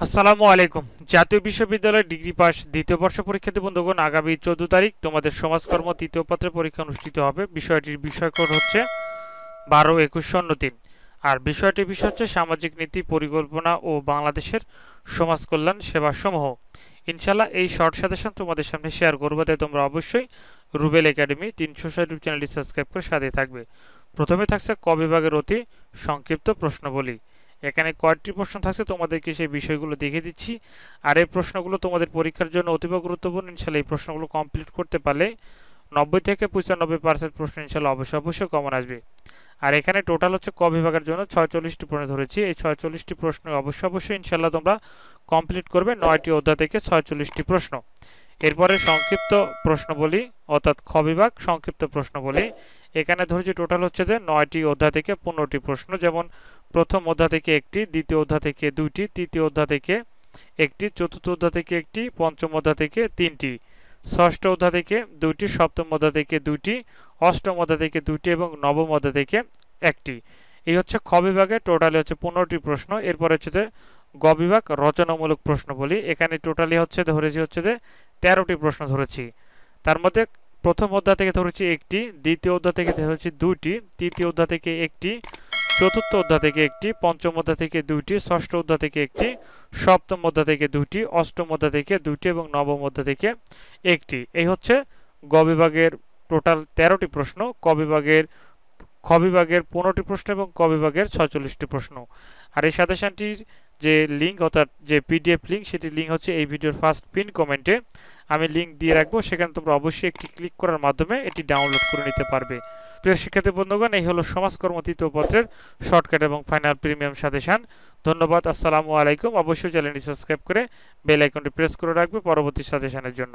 আসসালামু আলাইকুম। জাতীয় বিশ্ববিদ্যালয় ডিগ্রি পাস দ্বিতীয় বর্ষ পরীক্ষার্থী বন্ধুগণ, আগামী 14 তারিখ তোমাদের সমাজকর্ম তৃতীয় পত্রের পরীক্ষা অনুষ্ঠিত হবে। বিষয়টির বিষয়কোড হচ্ছে 12-21-03। আর বিষয়টির বিষয় হচ্ছে সামাজিক নীতি পরিকল্পনা ও বাংলাদেশের সমাজ কল্যাণ সেবাসমূহ। ইনশাল্লাহ এই শর্ট সাজেশন তোমাদের সামনে শেয়ার করবো, তাই তোমরা অবশ্যই রুবেল একাডেমি 360 ইউটিউব চ্যানেলটি সাবস্ক্রাইব করে সাথে থাকবে। প্রথমে থাকছে ক বিভাগের অতি সংক্ষিপ্ত প্রশ্নাবলী। এখানে কয়েকটি প্রশ্ন থাকছে, তোমাদেরকে সেই বিষয়গুলো দেখিয়ে দিচ্ছি। আর এই প্রশ্নগুলো তোমাদের পরীক্ষার জন্য অতীব গুরুত্বপূর্ণ। ইনশাল্লাহ এই প্রশ্নগুলো কমপ্লিট করতে পারলে 90 থেকে 95% প্রশ্ন ইনশাল্লাহ অবশ্যই কমন আসবে। আর এখানে টোটাল হচ্ছে ক বিভাগের জন্য 46টি প্রশ্ন ধরেছি। এই 46টি প্রশ্ন অবশ্যই ইনশাল্লাহ তোমরা কমপ্লিট করবে। 9টি অধ্যায় থেকে 46টি প্রশ্ন। এরপরে সংক্ষিপ্ত প্রশ্নবলী অর্থাৎ খ বিভাগ সংক্ষিপ্ত প্রশ্নবলী। এখানে ধরেছি টোটাল হচ্ছে যে 9টি অধ্যায় থেকে 15টি প্রশ্ন, যেমন প্রথম অধ্যায় থেকে একটি, দ্বিতীয় অধ্যায় থেকে দুইটি, তৃতীয় অধ্যায় থেকে একটি, চতুর্থ অধ্যায় থেকে একটি, পঞ্চম অধ্যায় থেকে তিনটি, ষষ্ঠ অধ্যায় থেকে দুইটি, সপ্তম অধ্যায় থেকে দুইটি, অষ্টম অধ্যায় থেকে দুইটি এবং নবম অধ্যায় থেকে একটি। এই হচ্ছে খ বিভাগে টোটালি হচ্ছে 15টি প্রশ্ন। এরপর হচ্ছে যে গ বিভাগ রচনামূলক প্রশ্ন বলি। এখানে টোটালি হচ্ছে ধরেছি হচ্ছে যে 13টি প্রশ্ন ধরেছি। তার মধ্যে প্রথম অধ্যায় থেকে ধরেছি একটি, দ্বিতীয় অধ্যায় থেকে ধরেছি দুইটি, তৃতীয় অধ্যায় থেকে একটি, চতুর্থ অধ্যায় থেকে একটি, পঞ্চম অধ্যায় থেকে দুইটি, ষষ্ঠ অধ্যায় থেকে একটি, সপ্তম অধ্যায় থেকে দুইটি, অষ্টম অধ্যায় থেকে দুইটি এবং নবম অধ্যায় থেকে একটি। এই হচ্ছে গ বিভাগের টোটাল 13টি প্রশ্ন। খ বিভাগের 15টি প্রশ্ন এবং ক বিভাগের 46টি প্রশ্ন। আর এই সাজেশনটির যে লিঙ্ক অর্থাৎ যে পিডিএফ লিঙ্ক, সেটির লিঙ্ক হচ্ছে এই ভিডিওর ফার্স্ট পিন কমেন্টে আমি লিঙ্ক দিয়ে রাখবো। সেখানে তোমরা অবশ্যই একটি ক্লিক করার মাধ্যমে এটি ডাউনলোড করে নিতে পারবে। প্রিয় শিক্ষার্থী বন্ধুগণ, এই হলো সমাজকর্ম তৃতীয় পত্রের শর্টকাট এবং ফাইনাল প্রিমিয়াম সাজেশন। ধন্যবাদ। আসসালামু আলাইকুম। অবশ্যই চ্যানেলটি সাবস্ক্রাইব করে বেল আইকনটি প্রেস করে রাখবে পরবর্তী সাজেশনের জন্য।